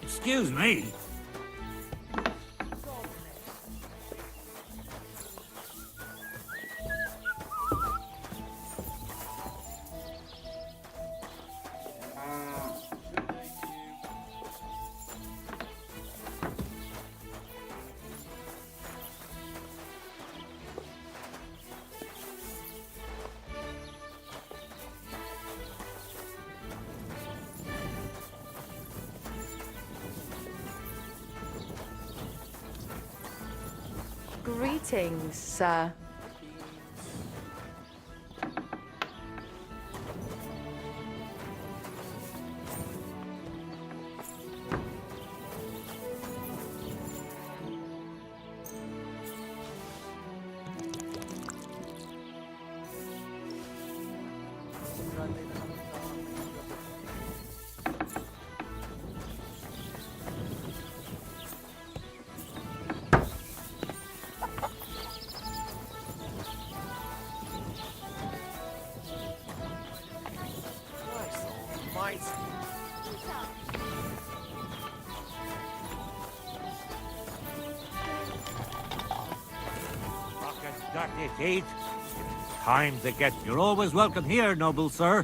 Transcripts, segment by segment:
Excuse me. Greetings, sir. Got it, Eight. Time to get. You're always welcome here, noble sir.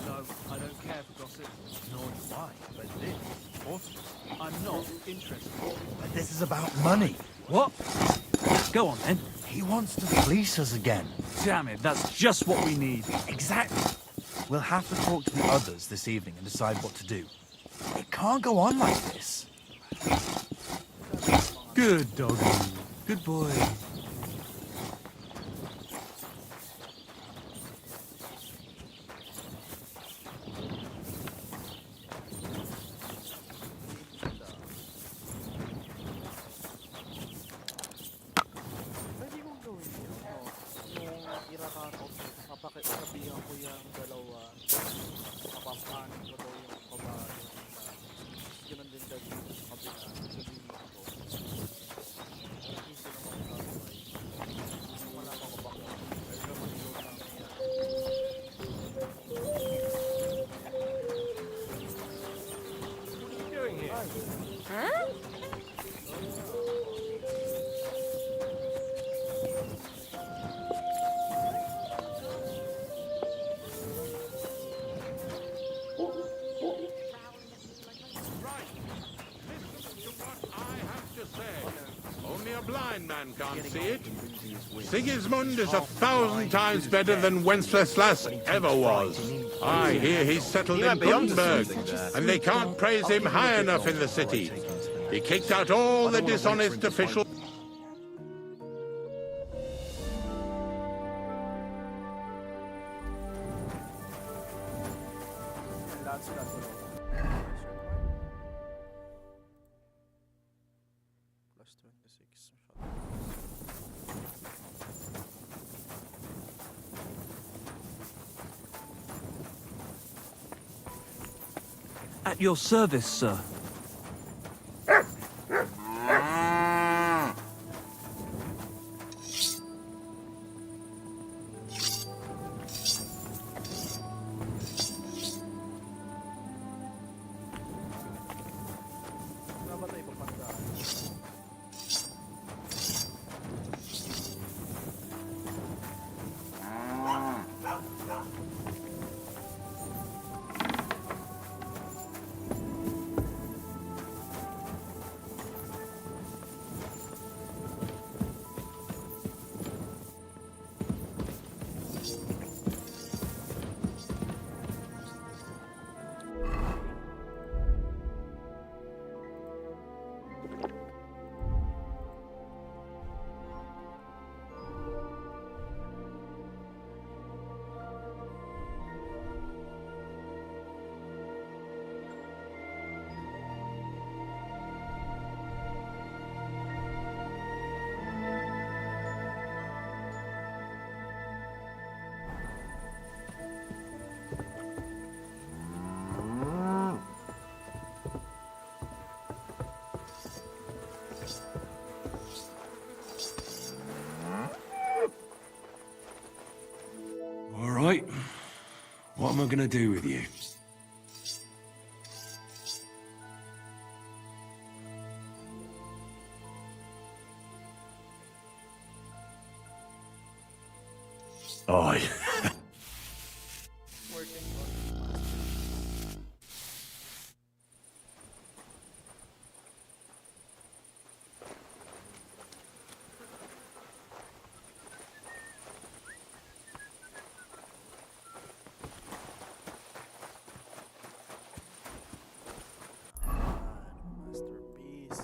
No, I don't care for gossip. Nor do I. But this, horses, I'm not interested. But this is about money. What? Go on then. He wants to fleece us again. Damn it, that's just what we need. Exactly. We'll have to talk to the others this evening and decide what to do. It can't go on like this. Good doggy. Good boy. Pwede kong gawin yun, no? Yung irakan ko, papakisabihan ko yung dalawa, papapanin ko daw yung kabayo. Ganun din gagawin ko sa kabila, sabihin ko. Hindi sila magkakaway. Wala pa ko bang pero mag-load lang niya. What are you doing here? Huh? Only a blind man can't see it. Sigismund is 1,000 times better than Wenceslas ever was. I hear he's settled in Gutenberg, and they can't praise him high enough in the city. He kicked out all the dishonest officials. Lahat sila tulog. Plus 26. At your service, sir. Dapat ay papandaan. am I gonna do with you? Aye. Working on master. Masterpiece.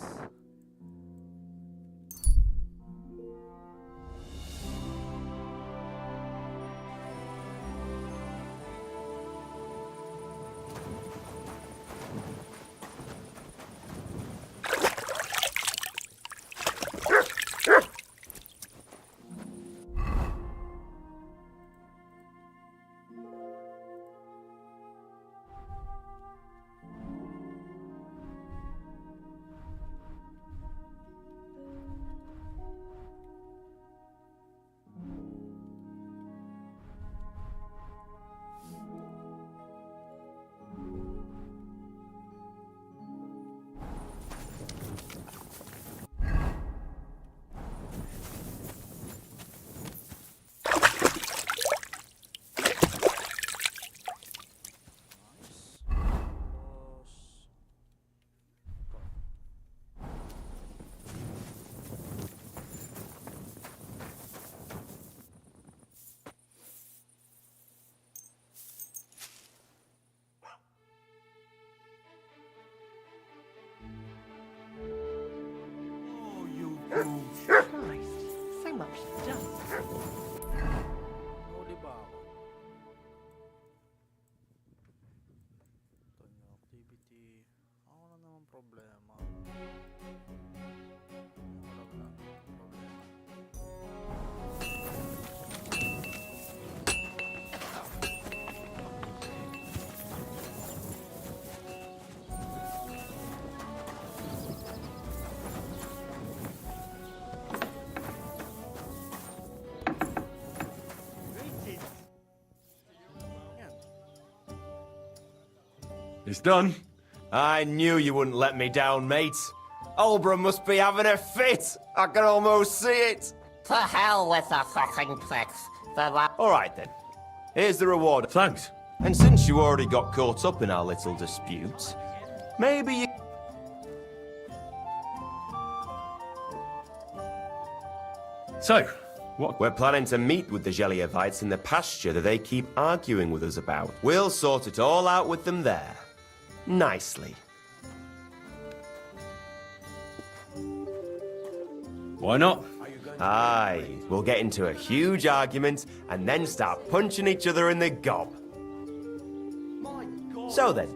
Christ, so much stuff. Huli ba ako? Ito yung activity. Ako na naman problema. Wala problema. Yan. It's done. I knew you wouldn't let me down, mate. Olbra must be having a fit. I can almost see it. To hell with the fucking pricks. All right, then. Here's the reward. Thanks. And since you already got caught up in our little dispute, maybe you... So, what? We're planning to meet with the Geliovites in the pasture that they keep arguing with us about. We'll sort it all out with them there. Nicely. Why not? Aye, we'll get into a huge argument and then start punching each other in the gob. So then,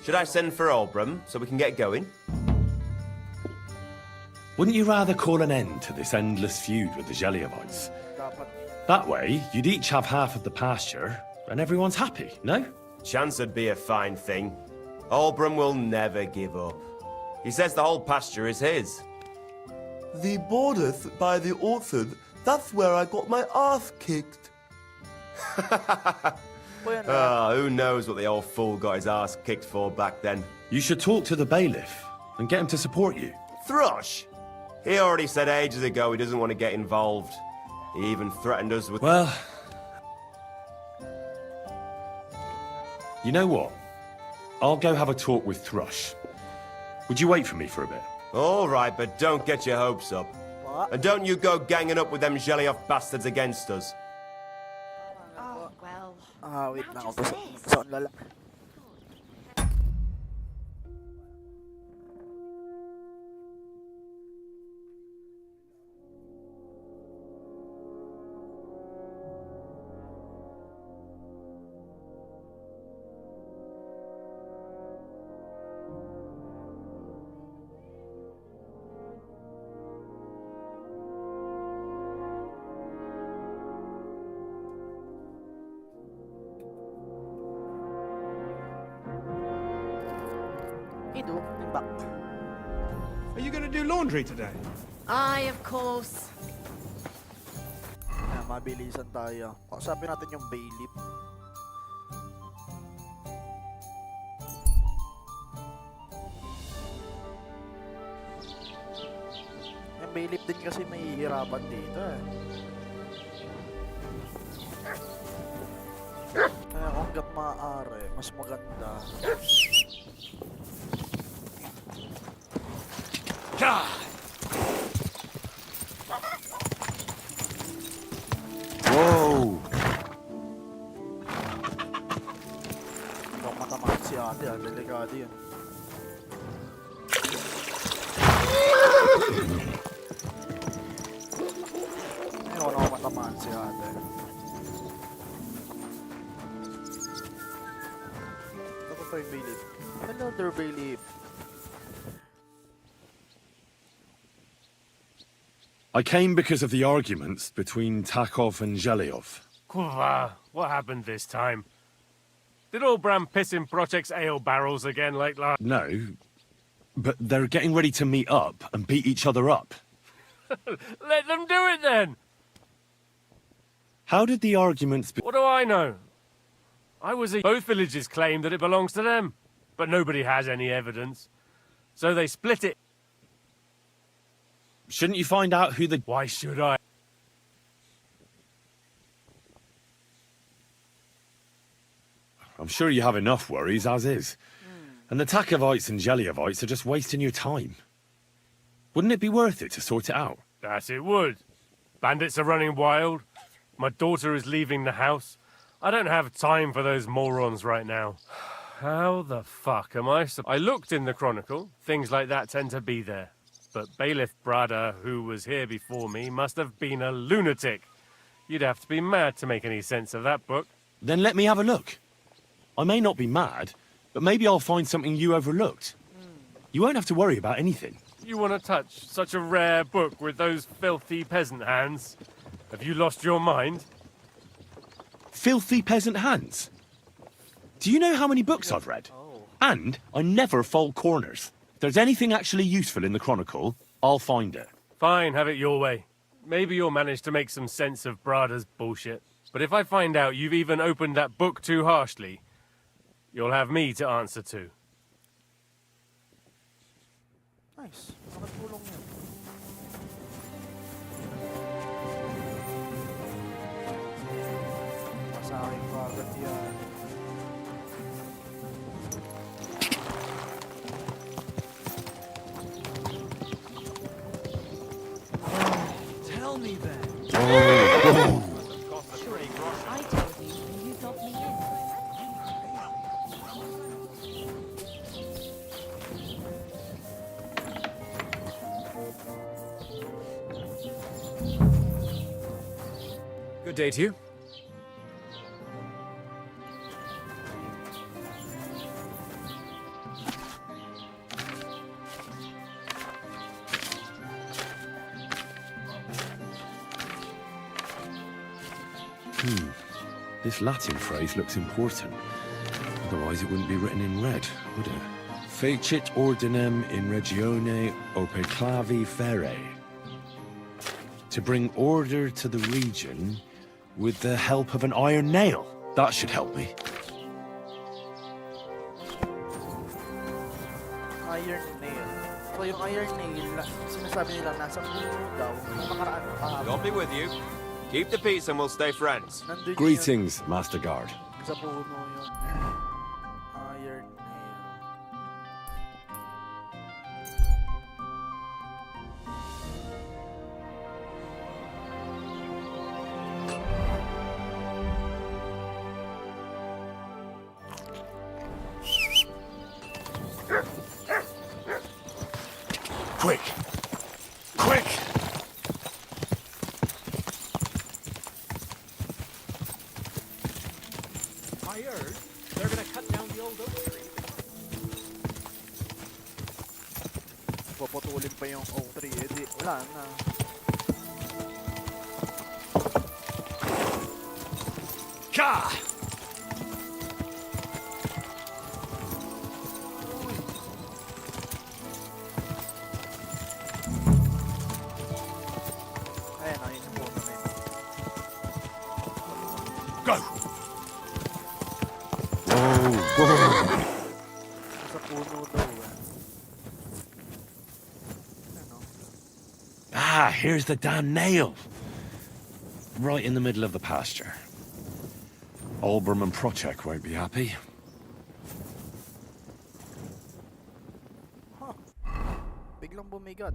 should I send for Olbram so we can get going? Wouldn't you rather call an end to this endless feud with the Geliovites? Dapat. That way, you'd each have half of the pasture, and everyone's happy, no? Chance would be a fine thing. Olbram will never give up. He says the whole pasture is his. The borders by the orchard, that's where I got my ass kicked. Po yan lang. Who knows what the old fool got his ass kicked for back then. You should talk to the bailiff and get him to support you. Thrush! He already said ages ago he doesn't want to get involved. He even threatened us with... Well, you know what? I'll go have a talk with Thrush. Would you wait for me for a bit? All right, but don't get your hopes up. What? And don't you go ganging up with them Gelioff bastards against us. Oh, well. Wait how na ako. does Gusto this? ko lala. Ido, timbak. Are you going to do laundry today? Aye, of course. Mabilisan tayo. Kausapin natin yung bailiff. yung bailiff din kasi mahihirapan dito eh. Kaya kung hanggat maaari, mas maganda. Whoa! Kung matamaan si ate, delikado yun. Ayoko na matamaan si ate. Ano pa yung bailiff? Another bailiff. I came because of the arguments between Takov and Zhelyov. What happened this time? Did all Bram piss in Project's ale barrels again like last? No, but they're getting ready to meet up and beat each other up. Let them do it then! How did the arguments be? What do I know? Both villages claim that it belongs to them, but nobody has any evidence. So they split it. Shouldn't you find out who the... Why should I? I'm sure you have enough worries as is. And the Takovites and Zhelyevites are just wasting your time. Wouldn't it be worth it to sort it out? That it would. Bandits are running wild. My daughter is leaving the house. I don't have time for those morons right now. How the fuck am I looked in the Chronicle. Things like that tend to be there. But Bailiff Brada, who was here before me, must have been a lunatic. You'd have to be mad to make any sense of that book. Then let me have a look. I may not be mad, but maybe I'll find something you overlooked. You won't have to worry about anything. You want to touch such a rare book with those filthy peasant hands? Have you lost your mind? Filthy peasant hands? Do you know how many books I've read? And I never fold corners. If there's anything actually useful in the Chronicle, I'll find it. Fine, have it your way. Maybe you'll manage to make some sense of Brada's bullshit. But if I find out you've even opened that book too harshly, you'll have me to answer to. Nice. Nakatulong yun. Masahin ko agad yan. Tell me then. I told you, and you got me in. Good day to you. This Latin phrase looks important. Otherwise it wouldn't be written in red, would it? Fecit ordinem in regione ope clavi ferre. To bring order to the region with the help of an iron nail. That should help me. Iron nail. So yung iron nail, sinasabi nila nasa puno daw. Yung nakaraan kahapon. God be with you. Keep the peace and we'll stay friends. Nandun Greetings, Master Guard. yun, sa puno yun. Iron nail. Quick! Quick! I heard they're gonna cut down the old oak tree. Paputulin pa yung oak tree. Eh di, wala na. Ka! Ayan, ayun yung puno na yun. Go! Whoa! Sa puno daw eh. Ano? Ah, here's the damn nail. Right in the middle of the pasture. Olbram and Procek won't be happy. Biglang bumigat.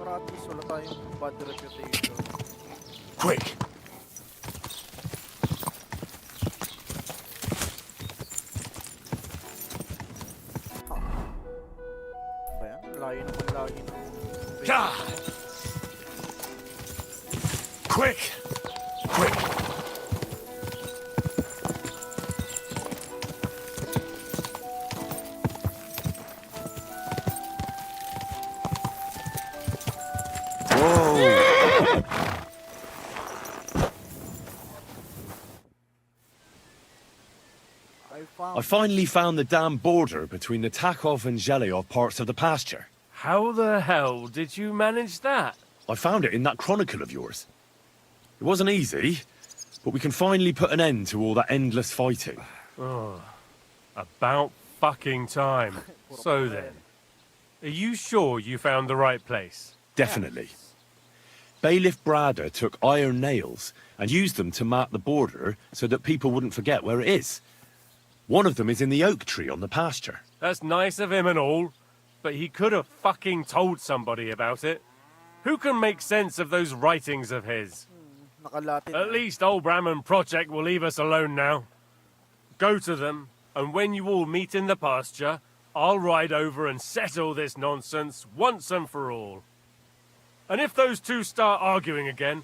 Para at least wala tayong bad reputation. Quick! Ba yan? Layo naman lagi ng... Ah! Quick! Quick! I finally found the damn border between the Takov and Zhelyov parts of the pasture. How the hell did you manage that? I found it in that chronicle of yours. It wasn't easy, but we can finally put an end to all that endless fighting. Oh, about fucking time. So then, are you sure you found the right place? Definitely. Bailiff Brada took iron nails and used them to mark the border so that people wouldn't forget where it is. One of them is in the oak tree on the pasture. That's nice of him and all, but he could have fucking told somebody about it. Who can make sense of those writings of his? Nakalatin. At least old Bram and Project will leave us alone now. Go to them, and when you all meet in the pasture, I'll ride over and settle this nonsense once and for all. And if those two start arguing again,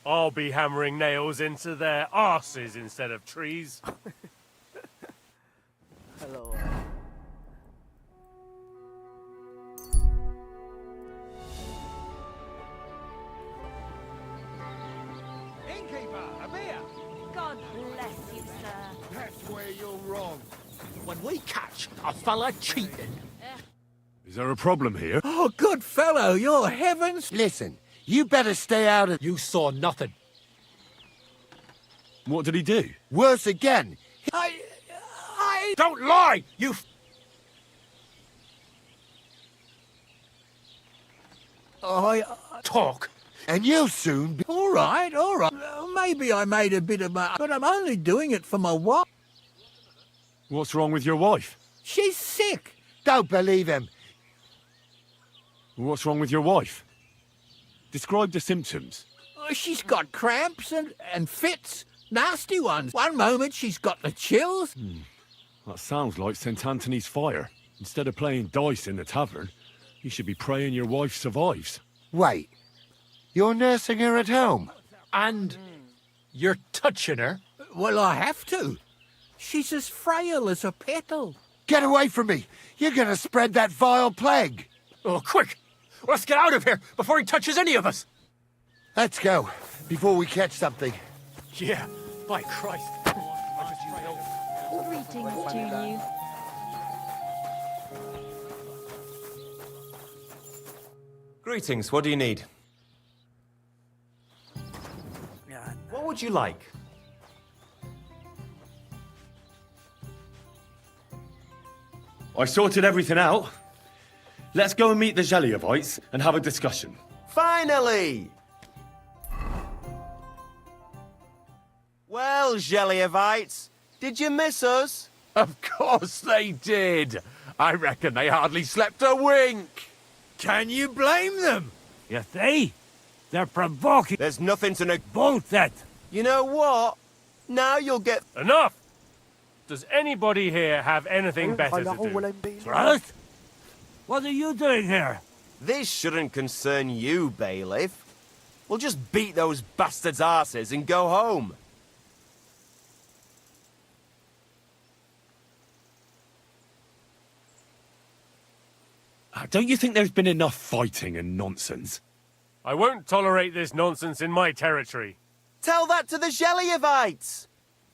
I'll be hammering nails into their arses instead of trees. Hello. Innkeeper, a beer! God bless you, sir. That's where you're wrong. When we catch a fella cheating... Is there a problem here? Oh, good fellow, you're heavens! Listen, you better stay out of... You saw nothing. What did he do? Worse again. I... Don't lie, you... Talk. And you'll soon be... All right, all right. Maybe I made a bit of my... But I'm only doing it for my wife. What's wrong with your wife? She's sick. Don't believe him. What's wrong with your wife? Describe the symptoms. She's got cramps and fits. Nasty ones. One moment she's got the chills. That sounds like St. Anthony's fire. Instead of playing dice in the tavern, you should be praying your wife survives. Wait. You're nursing her at home? And you're touching her? Well, I have to. She's as frail as a petal. Get away from me! You're gonna spread that vile plague! Oh, quick! Let's get out of here before he touches any of us! Let's go, before we catch something. Yeah, by Christ. Greetings to you. Greetings, what do you need? What would you like? I sorted everything out. Let's go and meet the Zhelyevites and have a discussion. Finally! Well, Zhelyevites, did you miss us? Of course they did. I reckon they hardly slept a wink. Can you blame them? You see? They're provoking There's nothing to both that. You know what? Now you'll get... Enough! Does anybody here have anything better to do? Trust? What are you doing here? This shouldn't concern you, bailiff. We'll just beat those bastards' arses and go home. Don't you think there's been enough fighting and nonsense? I won't tolerate this nonsense in my territory. Tell that to the Gelievites.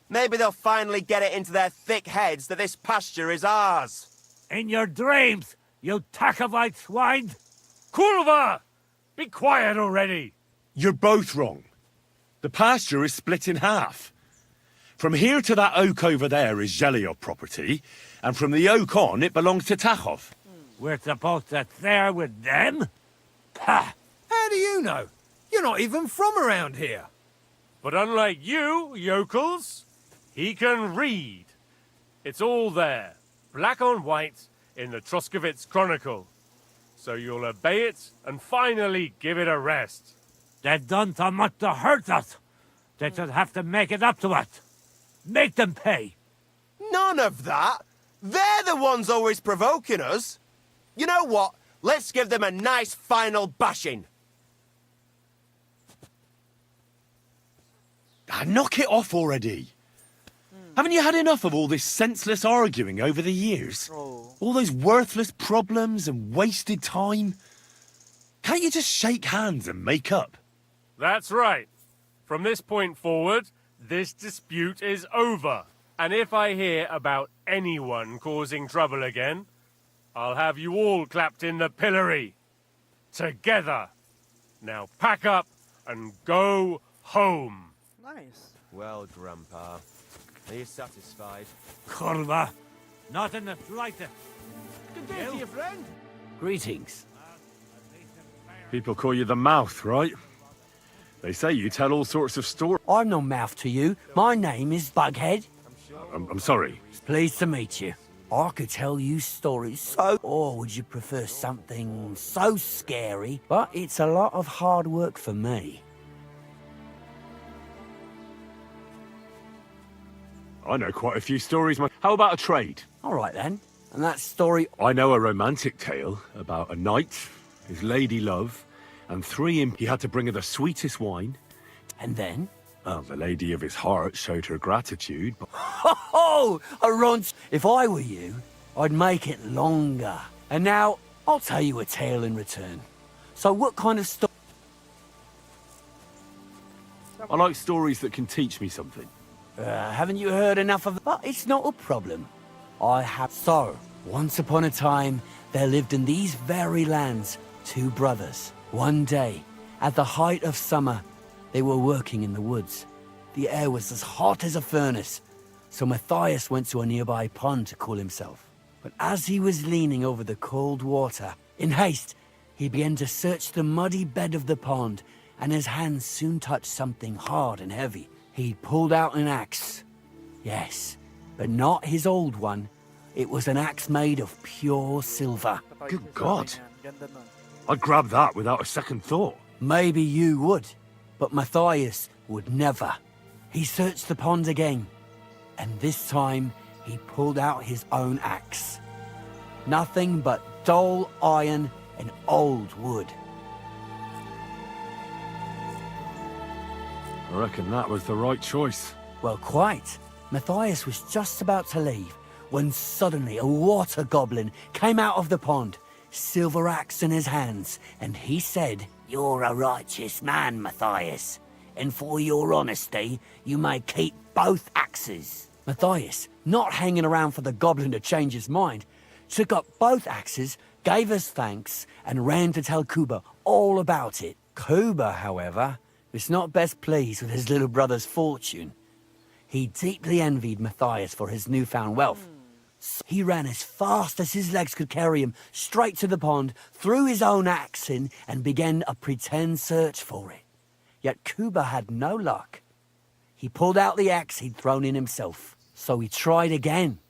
Maybe they'll finally get it into their thick heads that this pasture is ours. In your dreams, you Takavite swine! Kulva! Be quiet already! You're both wrong. The pasture is split in half. From here to that oak over there is Zheliov property, and from the oak on, it belongs to Tachov. We're supposed to share with them? Pah! How do you know? You're not even from around here. But unlike you, yokels, he can read. It's all there, black on white, in the Troskovitz Chronicle. So you'll obey it and finally give it a rest. They've done so much to hurt us. They should have to make it up to us. Make them pay. None of that. They're the ones always provoking us. You know what? Let's give them a nice final bashing. Knock it off already. Haven't you had enough of all this senseless arguing over the years? Oh. All those worthless problems and wasted time? Can't you just shake hands and make up? That's right. From this point forward, this dispute is over. And if I hear about anyone causing trouble again, I'll have you all clapped in the pillory. Together. Now pack up and go home. Nice. Well, Grandpa, are you satisfied? Kurva, not in the slightest. Good day to you, friend. Greetings. People call you the mouth, right? They say you tell all sorts of stories. I'm no mouth to you. My name is Bughead. I'm sorry. Pleased to meet you. I could tell you stories so... Or would you prefer something so scary? But it's a lot of hard work for me. I know quite a few stories. How about a trade? All right, then. And that story... I know a romantic tale about a knight, his lady love, and 3 imps. He had to bring her the sweetest wine. And then? Well, the lady of his heart showed her gratitude, but... Ho-ho! A runt! If I were you, I'd make it longer. And now, I'll tell you a tale in return. So what kind of story... I like stories that can teach me something. Haven't you heard enough of... But it's not a problem. I have... So, once upon a time, there lived in these very lands 2 brothers. One day, at the height of summer, they were working in the woods. The air was as hot as a furnace, so Matthias went to a nearby pond to cool himself. But as he was leaning over the cold water, in haste, he began to search the muddy bed of the pond, and his hands soon touched something hard and heavy. He pulled out an axe. Yes, but not his old one. It was an axe made of pure silver. Good God. I'd grab that without a second thought. Maybe you would, but Matthias would never. He searched the pond again, and this time he pulled out his own axe. Nothing but dull iron and old wood. I reckon that was the right choice. Well, quite. Matthias was just about to leave when suddenly a water goblin came out of the pond, silver axe in his hands, and he said, "You're a righteous man, Matthias, and for your honesty, you may keep both axes." Matthias, not hanging around for the goblin to change his mind, took up both axes, gave us thanks, and ran to tell Kuba all about it. Kuba, however, was not best pleased with his little brother's fortune. He deeply envied Matthias for his newfound wealth. So he ran as fast as his legs could carry him straight to the pond, threw his own axe in, and began a pretend search for it. Yet Kuba had no luck. He pulled out the axe he'd thrown in himself. So he tried again.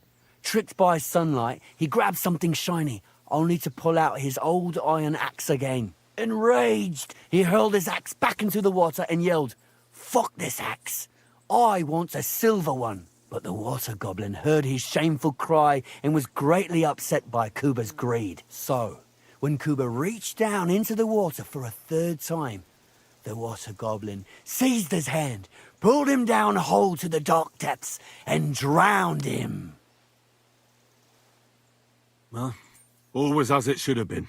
Tricked by sunlight, he grabbed something shiny, only to pull out his old iron axe again. Enraged, he hurled his axe back into the water and yelled, "Fuck this axe! I want a silver one!" But the water goblin heard his shameful cry and was greatly upset by Kuba's greed. So, when Kuba reached down into the water for a 3rd time, the water goblin seized his hand, pulled him down whole to the dark depths, and drowned him. Well, All was as it should have been.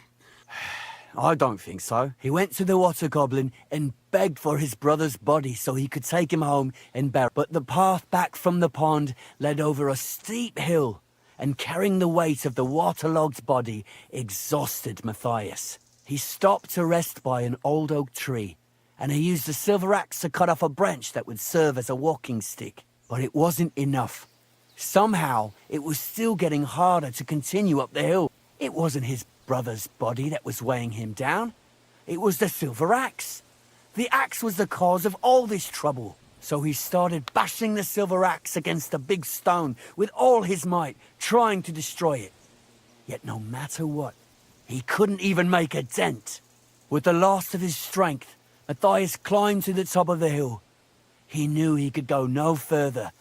I don't think so. He went to the water goblin and begged for his brother's body so he could take him home and bury. But the path back from the pond led over a steep hill, and carrying the weight of the waterlogged body exhausted Matthias. He stopped to rest by an old oak tree, and he used a silver axe to cut off a branch that would serve as a walking stick. But it wasn't enough. Somehow, it was still getting harder to continue up the hill. It wasn't his brother's body that was weighing him down. It was the silver axe. The axe was the cause of all this trouble. So he started bashing the silver axe against the big stone with all his might, trying to destroy it. Yet no matter what, he couldn't even make a dent. With the last of his strength, Matthias climbed to the top of the hill. He knew he could go no further,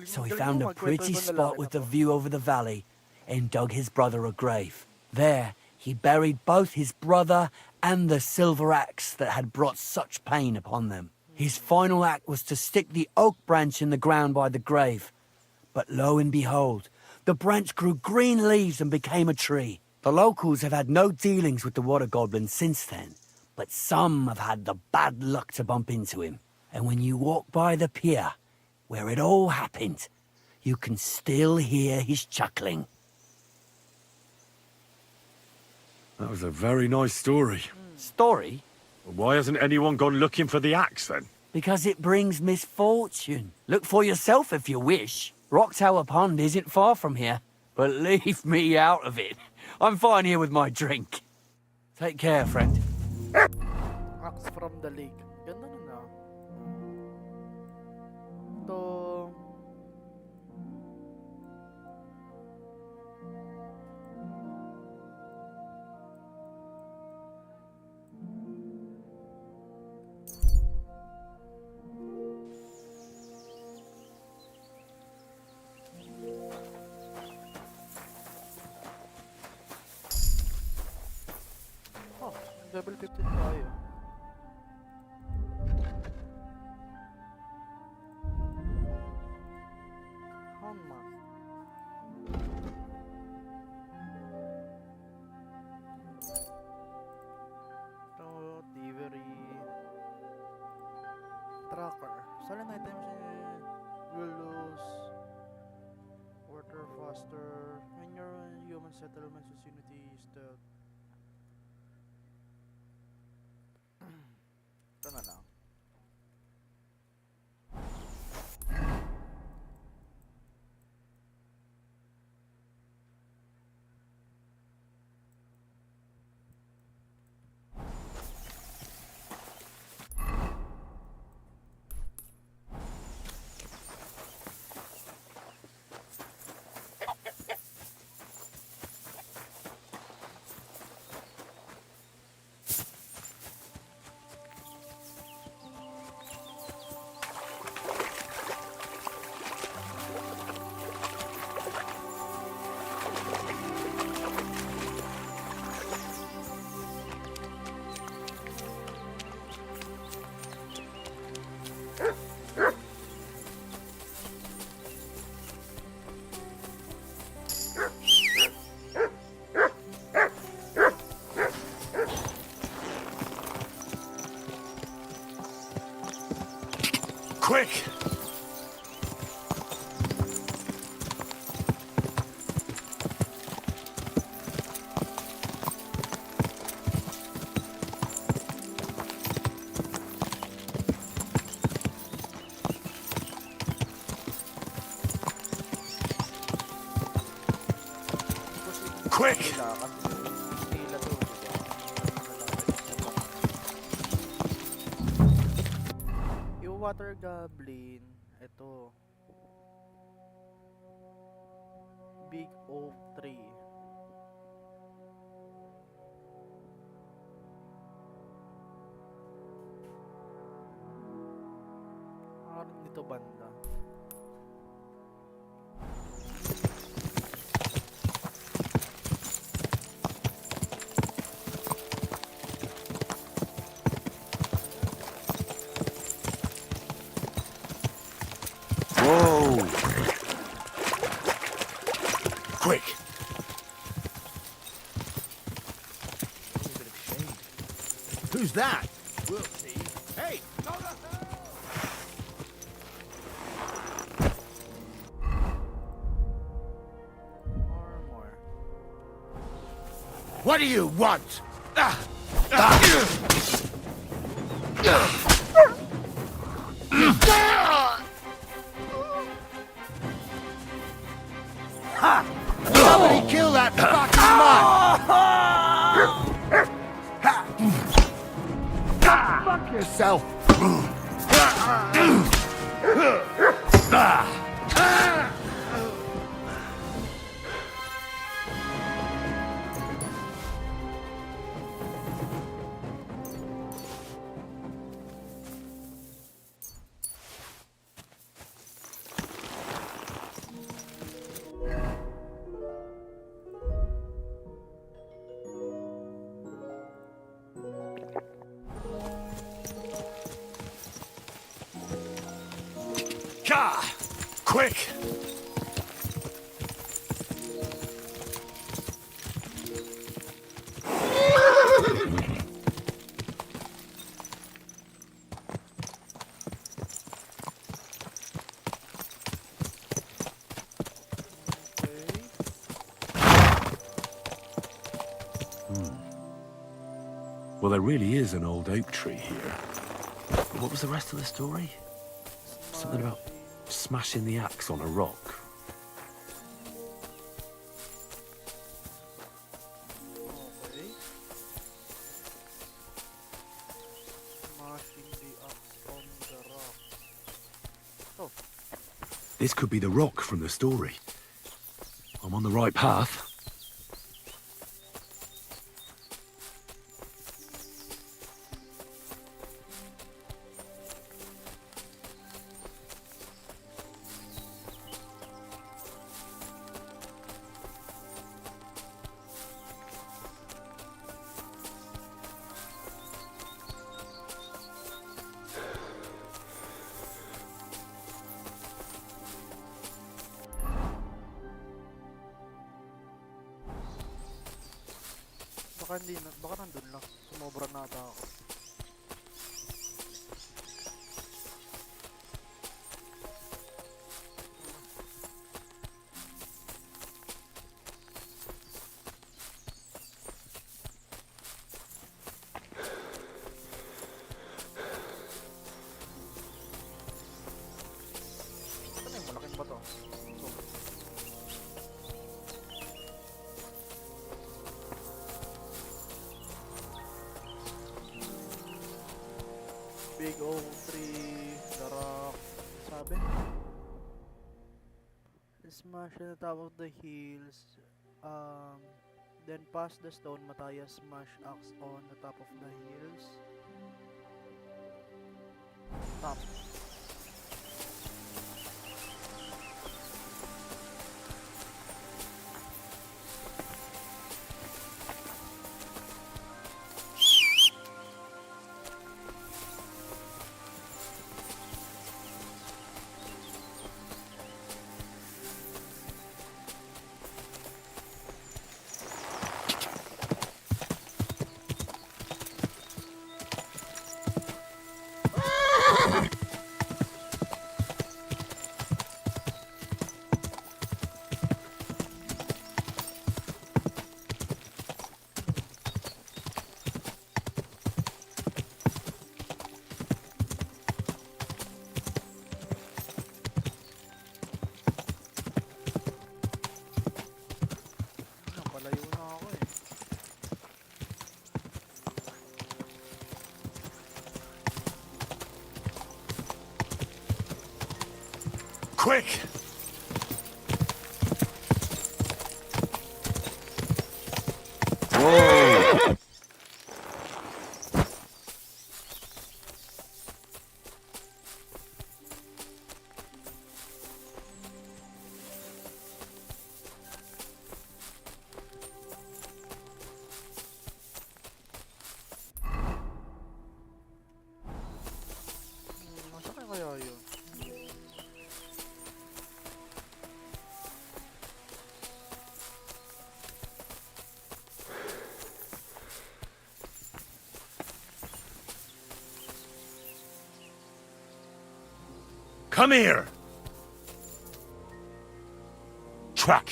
so he found a pretty spot with a view over the valley and dug his brother a grave. There, he buried both his brother and the silver axe that had brought such pain upon them. His final act was to stick the oak branch in the ground by the grave. But lo and behold, the branch grew green leaves and became a tree. The locals have had no dealings with the water goblin since then, but some have had the bad luck to bump into him. And when you walk by the pier, where it all happened, you can still hear his chuckling. That was a very nice story. Story? Well, why hasn't anyone gone looking for the axe, then? Because it brings misfortune. Look for yourself if you wish. Rock Tower Pond isn't far from here, but leave me out of it. I'm fine here with my drink. Take care, friend. Axe from the lake. Ganda nun ah. Ito... Oh, level 15 tayo. Tracker. Silent items will lose water faster when your human settlements vicinity is the... Ito na lang. Quick! Quick! Yung water goblin, ito. Big oak tree. Parang dito banda. Whoa! Quick! Who's that? We'll see. Hey! Armor. What do you want? Somebody kill that fucking mug! Fuck yourself! Quick! Well, there really is an old oak tree here. What was the rest of the story? Something about smashing the axe on a rock. Okay. Smashing the axe on the rock. Oh. This could be the rock from the story. I'm on the right path. Baka hindi na, baka nandun lang. Sumobra na ata ako. Ano yung malaking bato? Big oak tree, the rock, sabi? Smash at the top of the hills, then pass the stone, Mataya smash axe on the top of the hills. Top. Napalayo na ako eh. Quick! Whoa! Nasaan kaya yun? Come here! Truck.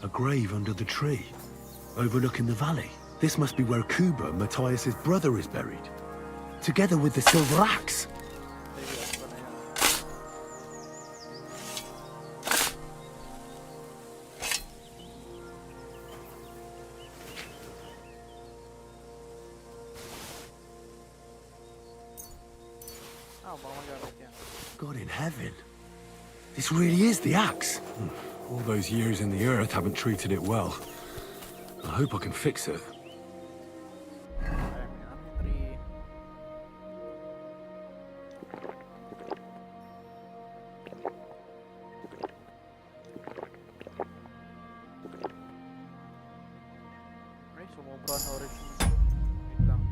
A grave under the tree, overlooking the valley. This must be where Kuba, Matthias's brother, is buried. Together with the silver axe. God in heaven. This really is the axe. All those years in the earth haven't treated it well. I hope I can fix it. Okay, sumobra na origin. Wait lang.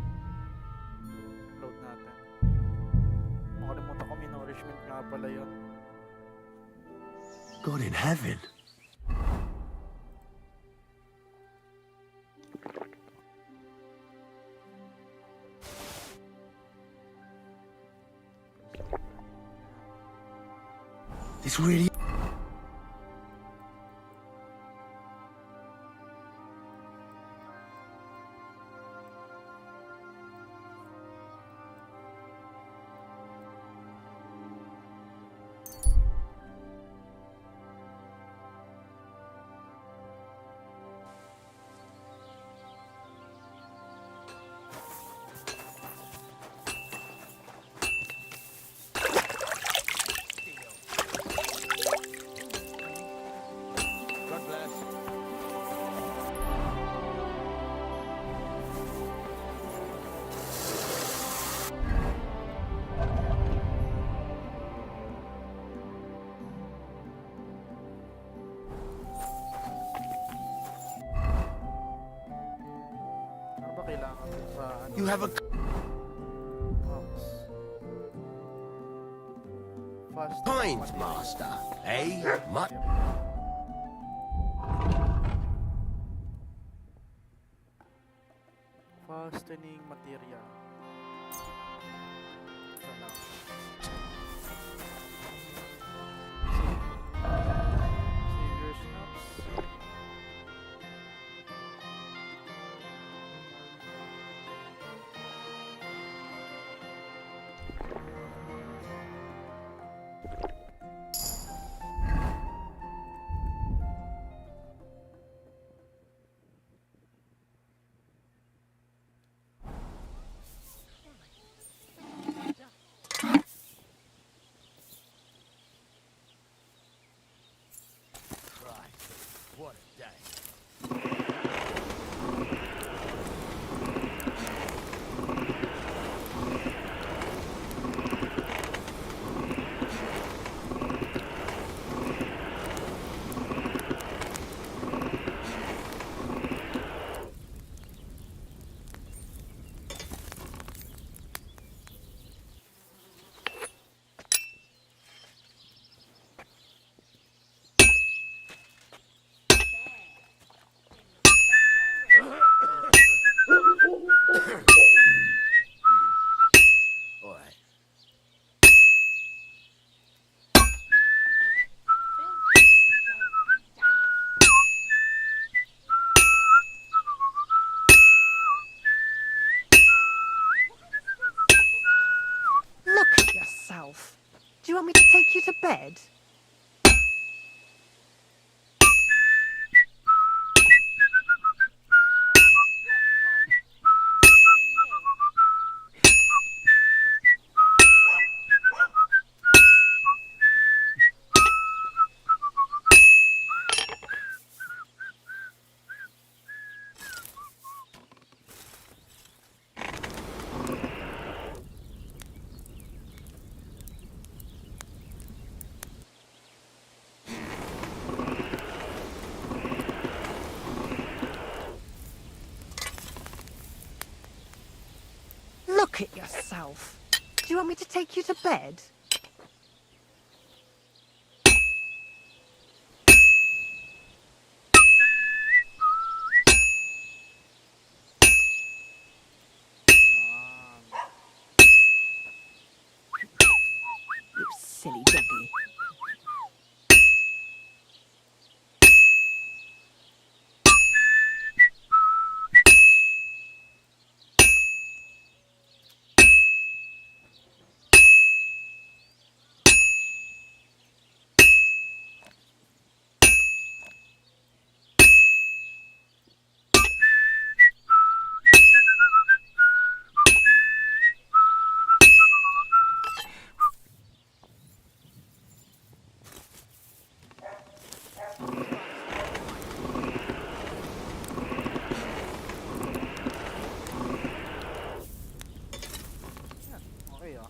Load natin. Makalimutan ko, min-nourishment nga pala yun. God in heaven. This really... You have a... Kind master, eh? Much. Fastening material. Savior snaps. What a day. Do you want me to take you to bed? Look at yourself. Do you want me to take you to bed? silly doggy. Okay ah.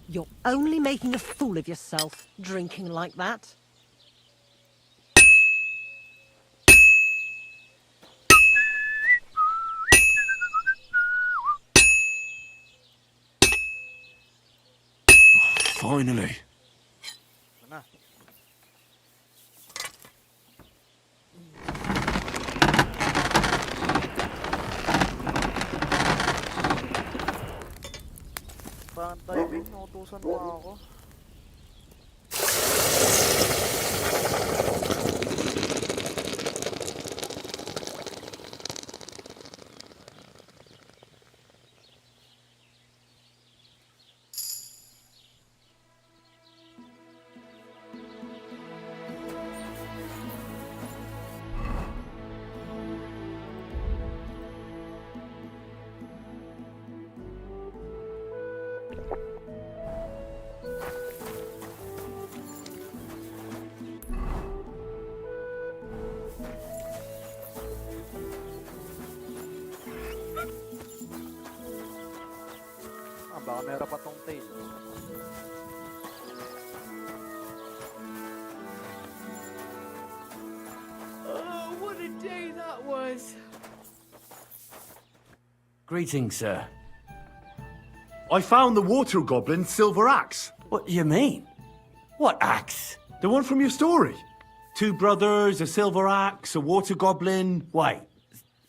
You're only making a fool of yourself, drinking like that. Finally. Ito na. Parang timing, nautusan pa ako. Baka meron pa tong tail. Oh, what a day that was! Greetings, sir. I found the water goblin's silver axe. What do you mean? What axe? The one from your story. 2 brothers, a silver axe, a water goblin. Wait,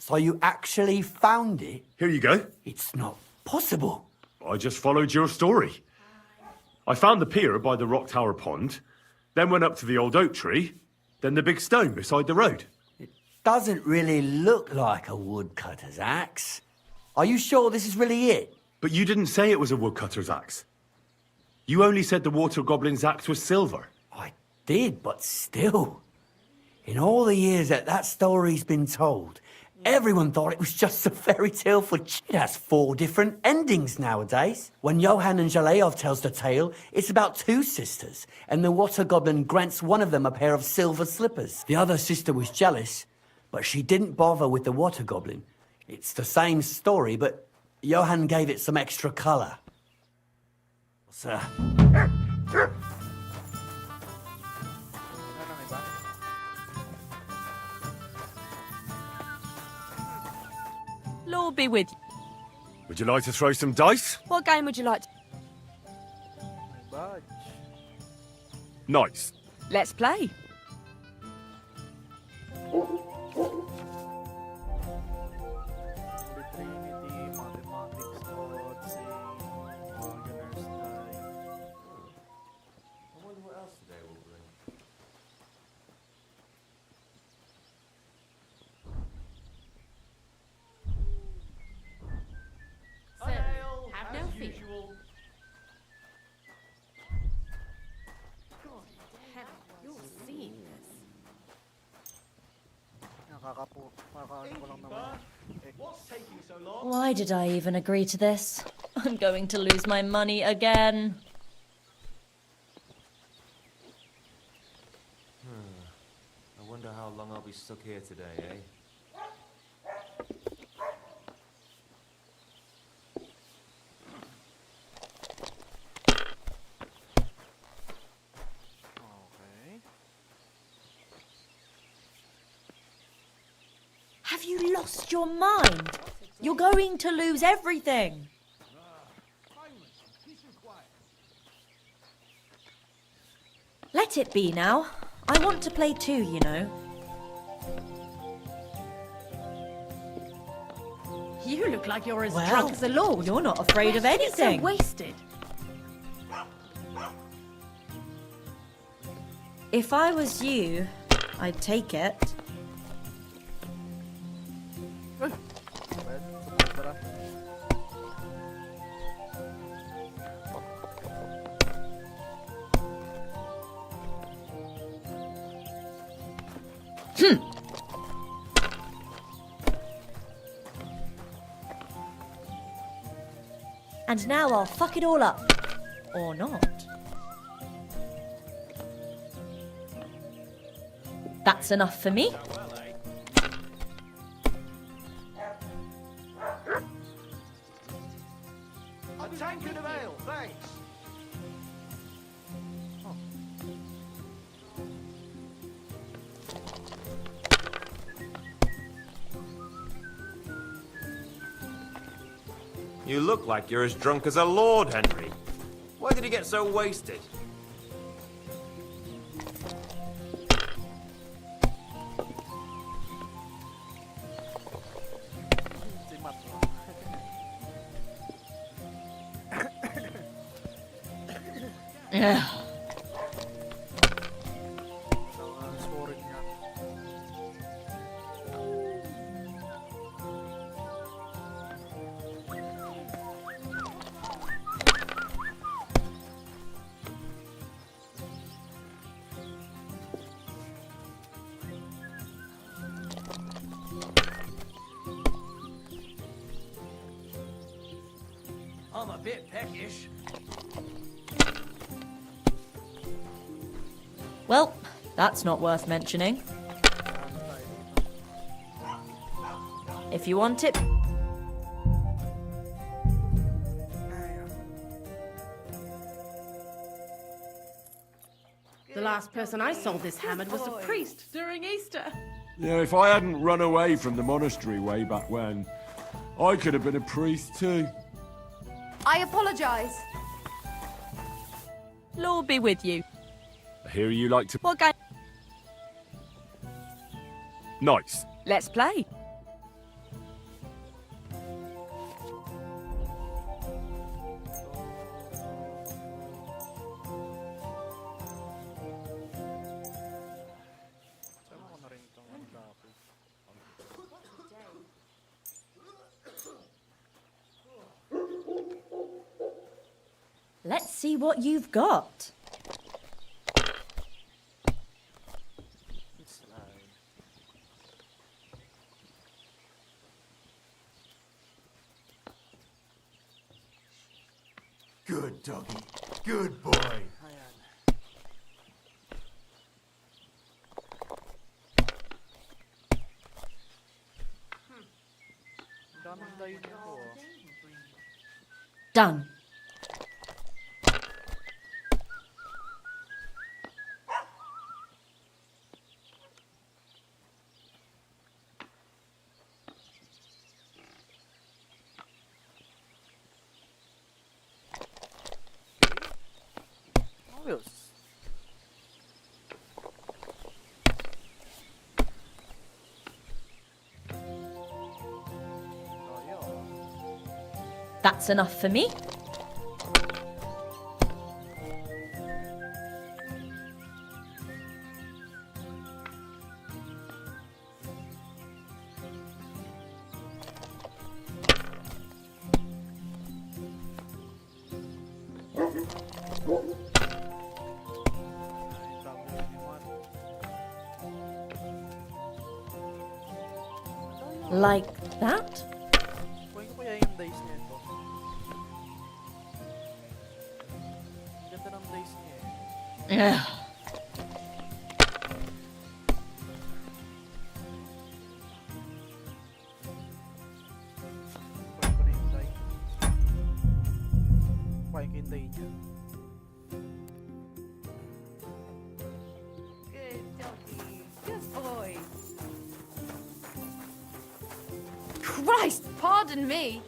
so you actually found it? Here you go. It's not possible. I just followed your story. I found the pier by the rock tower pond, then went up to the old oak tree, then the big stone beside the road. Doesn't really look like a woodcutter's axe. Are you sure this is really it? But you didn't say it was a woodcutter's axe. You only said the water goblin's axe was silver. I did, but still. In all the years that story's been told, everyone thought it was just a fairy tale for It has 4 different endings nowadays. When Johann and Jaleov tells the tale, it's about 2 sisters, and the water goblin grants one of them a pair of silver slippers. The other sister was jealous, but she didn't bother with the water goblin. It's the same story, but Johann gave it some extra colour. Sir. Lord be with you. Would you like to throw some dice? What game would you like to... Badge. Nice. Let's play. Trinity, mathematics, Odyssey, Wagner's Die. I wonder what else today will bring. Have no fear. God in heaven, you're seeing this. Nakakaano ko lang naman. What's taking so long? Why did I even agree to this? I'm going to lose my money again. I wonder how long I'll be stuck here today, eh? Okay. Have you lost your mind? You're going to lose everything. Let it be now. I want to play too, you know. You look like you're as Well, drunk as a lord. You're not afraid of anything. So wasted. If I was you, I'd take it. And now I'll fuck it all up. Or not. That's enough for me. A tankard of ale, thanks. You look like you're as drunk as a lord, Henry. Why did you get so wasted? Scoring niya. I'm a bit peckish. Well, that's not worth mentioning. If you want it... The last person I saw this hammered was a priest during Easter. Yeah, if I hadn't run away from the monastery way back when, I could have been a priest too. I apologise. Lord be with you. I hear you like to... What game? Nice. Let's play. Sama ko na rin itong ang dapo. Let's see what you've got. Good doggy. Good boy. Ayan. Ang daming dayo nito oh. Done. Ayos. Tayo. That's enough for me. Ay, W1. Like that? Kunin ko kaya yung dice nito. Ganda ng dice niya eh. Ugh. Kunin ko na yung die. Kunin ko yung die niya. Good doggy. Good boy. Christ, pardon me.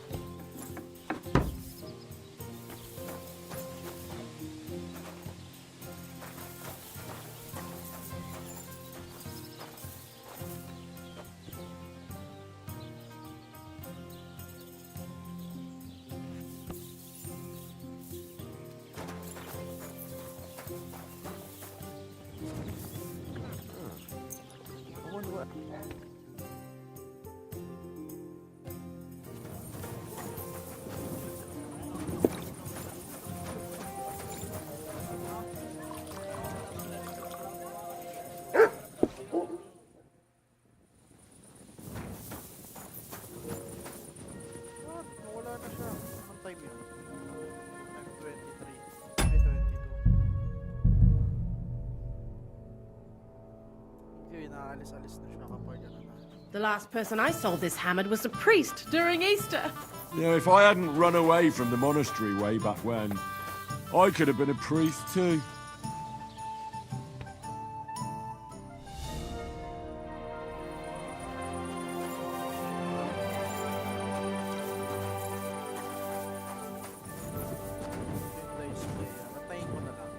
Wala na siya. Anong time yun? Time 23. Ay, 22. Yun, naalis-alis na siya kapag ano na. The last person I saw this hammered was a priest during Easter. You know, if I hadn't run away from the monastery way back when, I could have been a priest too. Natayin ko na lang.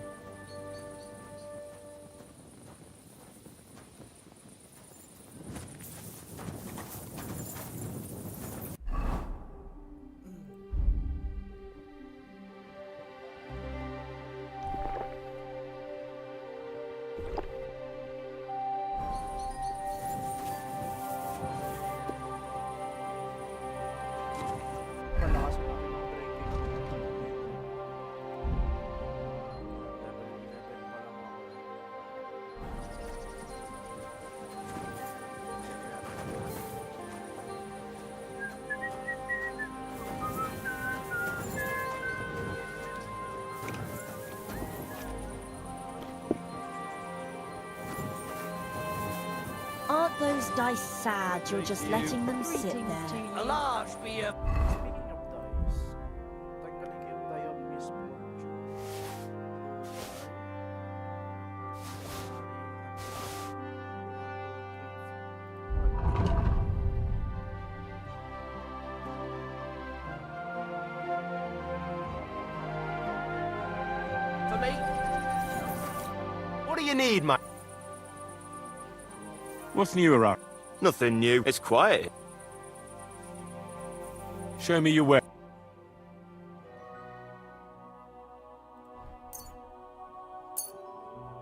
Malakas pa ang drinking. Level pa lang ako. Aren't those dice sad you're just letting them sit there? A large beer. Speaking of dice, tanggalin ko yung die of misfortune. For me? What do you need, mate? What's new around? Nothing new. It's quiet. Show me your way.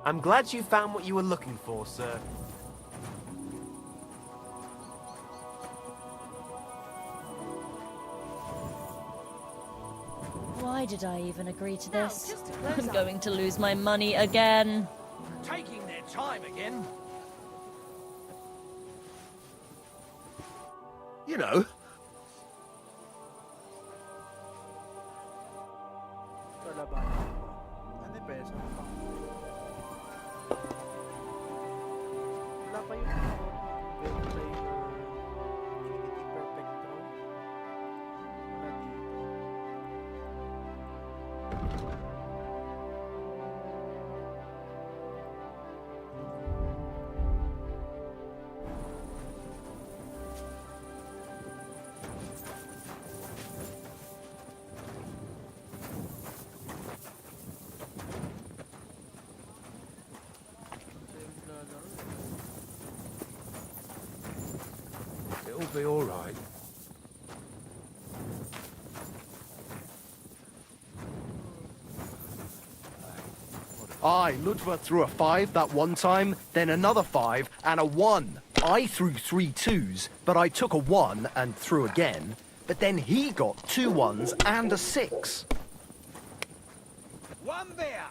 I'm glad you found what you were looking for, sir. Why did I even agree to this? I'm going to lose my money again. Taking their time again. You know, Sa laban. Ano yung peso? Wala pa yung Ventilator Infinity Perfecto. Wala dito. It'll be all right. I, Ludwig, threw a 5 that one time, then another 5, and a 1. I threw 3 2s, but I took a 1 and threw again. But then he got 2 1s and a 6. One beer.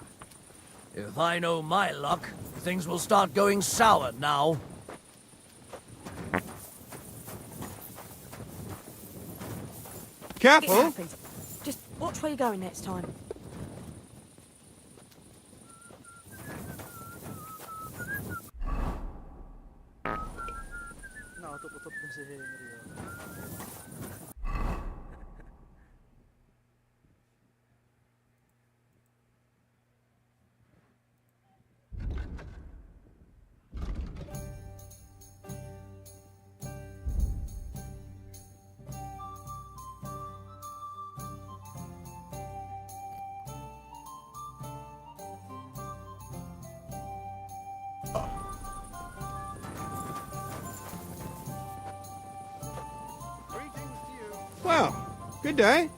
If I know my luck, things will start going sour now. Careful! Just watch where you're going next time. Nakatuputop na si Henry. Well, good day.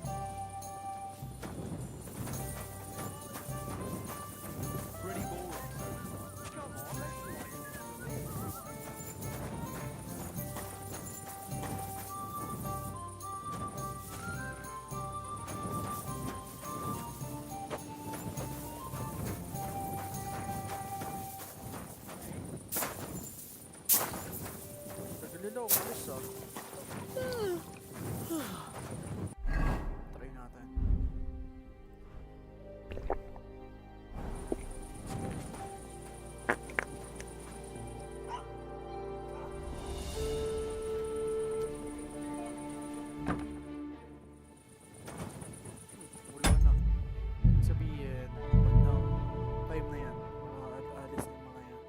umalis ah. Try natin. Wala na. Sabihin, bandang time na yan. Alis na yung mga yan.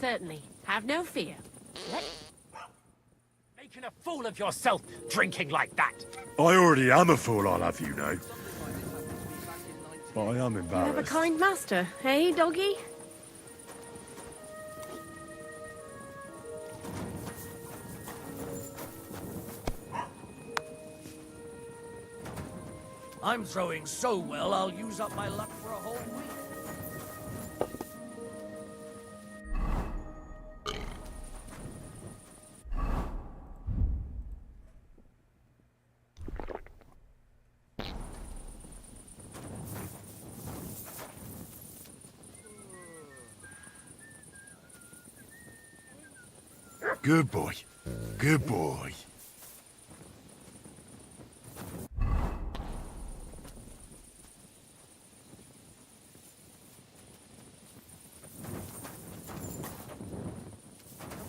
Certainly. Have no fear. Making a fool of yourself, drinking like that. I already am a fool, I'll have you know. But I am You have a embarrassed. kind master, eh, doggy? I'm throwing so well, I'll use up my luck for a whole week. Good boy. Good boy.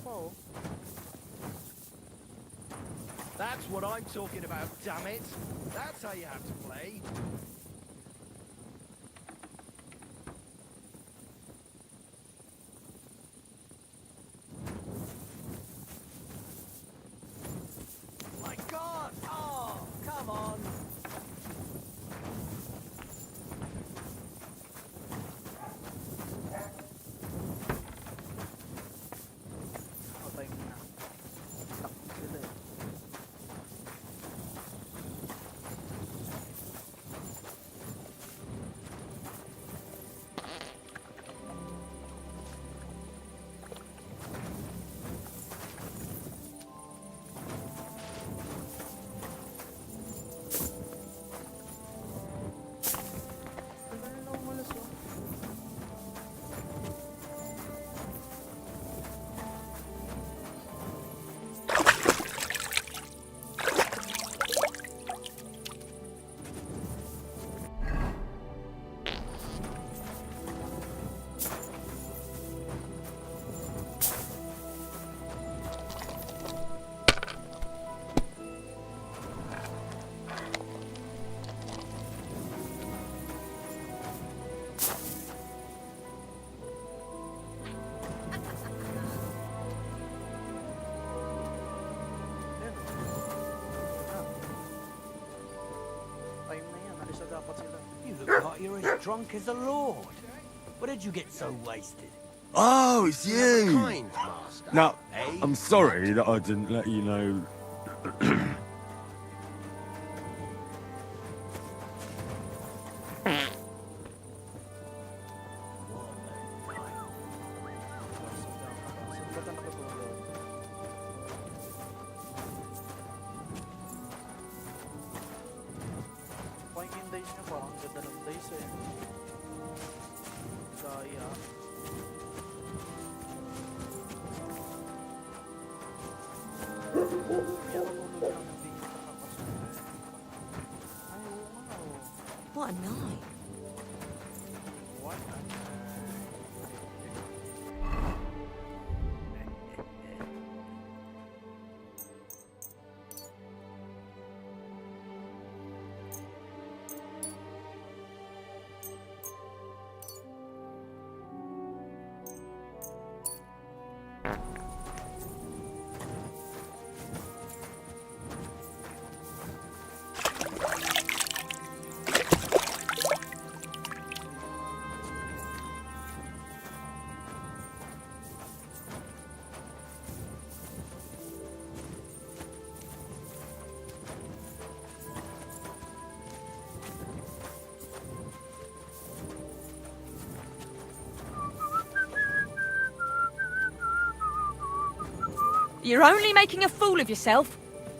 Ako, That's what I'm talking about, damn it. That's how you have to play. My God! Oh, come on! patay mo na. Takot sila eh. Tagal na umalis oh. Time na yan, alis na dapat sila. You look like you're as drunk as a lord. Where did you get so wasted? Oh, it's you. Kind master. Now, eh? I'm sorry that I didn't let you know. Saan ba ka nakatulog? Pahingin days niya pa, ang ganda ng days eh. Kaya. What a night. What? You're only making a fool of yourself,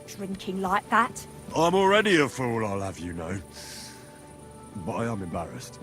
drinking like that. I'm already a fool, I'll have you know. But I am embarrassed.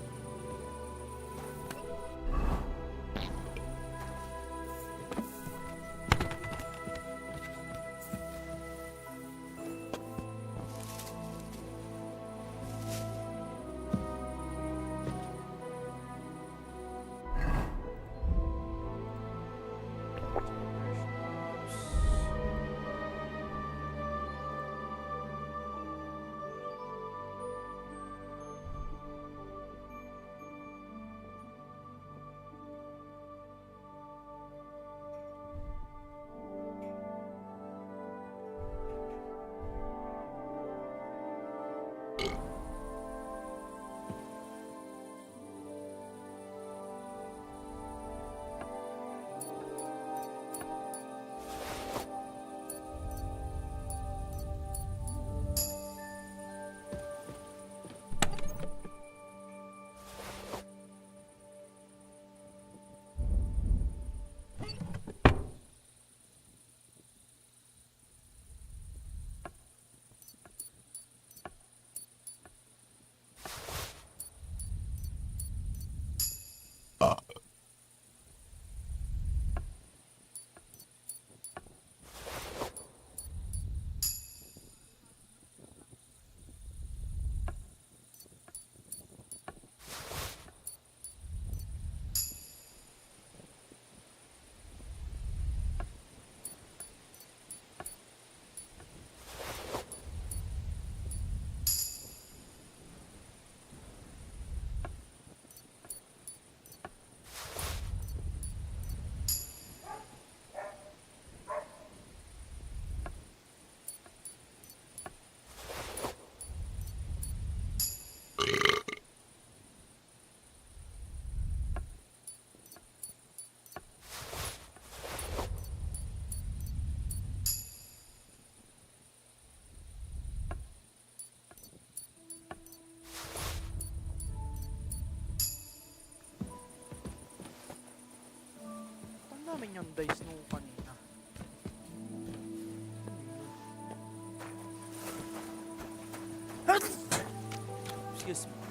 Ang namin yung dice nung kanina. Excuse me.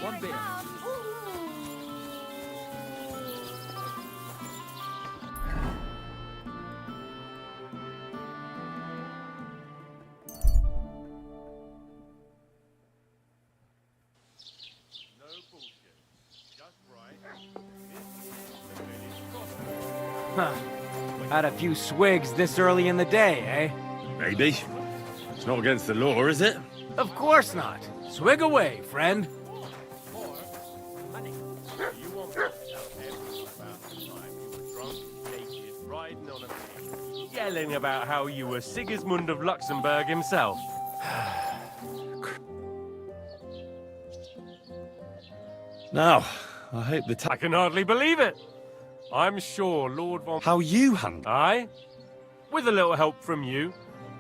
One beer. Huh. Had a few swigs this early in the day, eh? Maybe. It's not against the law, is it? Of course not. Swig away, friend. Yelling about how you were Sigismund of Luxembourg himself. Now, I hope the I can hardly believe it. I'm sure Lord von... How you handle... Aye? With a little help from you.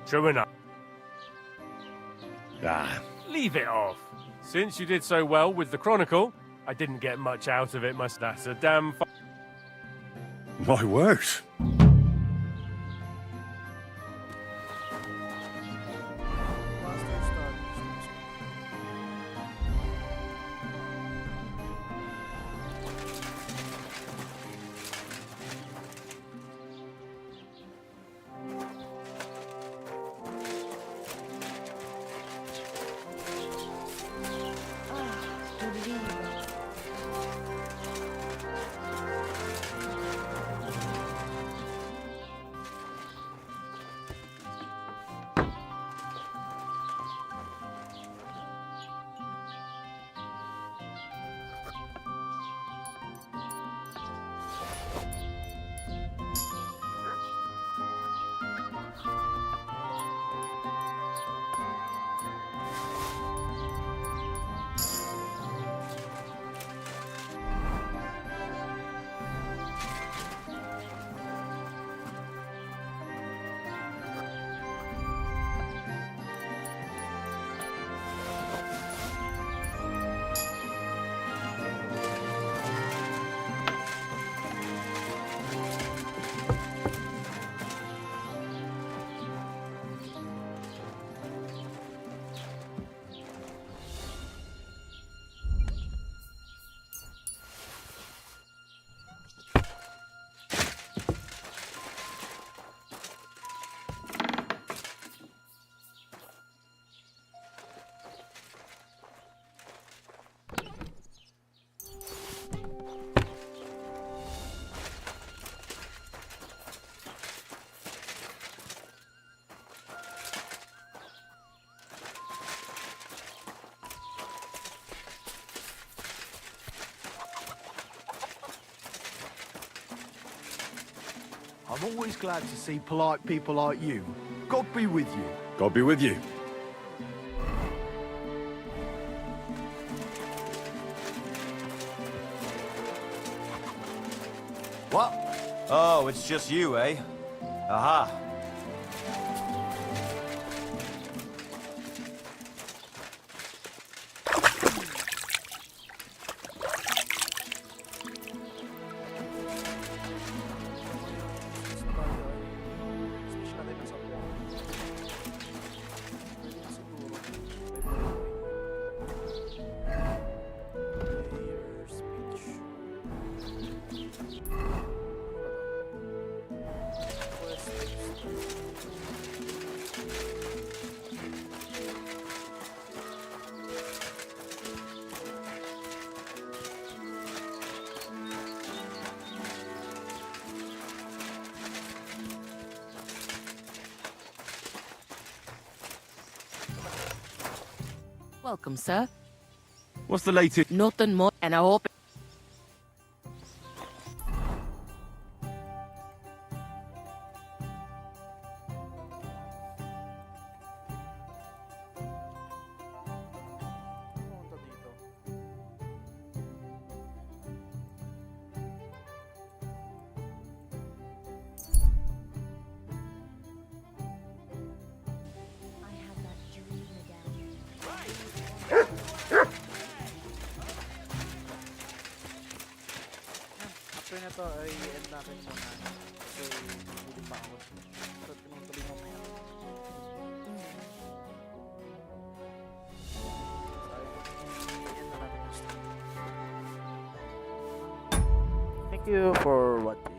True enough. Ah. Leave it off. Since you did so well with the Chronicle, I didn't get much out of it, that's a damn... My word. I'm always glad to see polite people like you. God be with you. God be with you. What? Oh, it's just you, eh? Aha. Welcome, sir. What's the latest? Nothing more, and I hope. After na to ay end natin muna. Kasi hindi pa ako. So, tinutuloy mo maya. End na natin yung stream. Thank you for watching.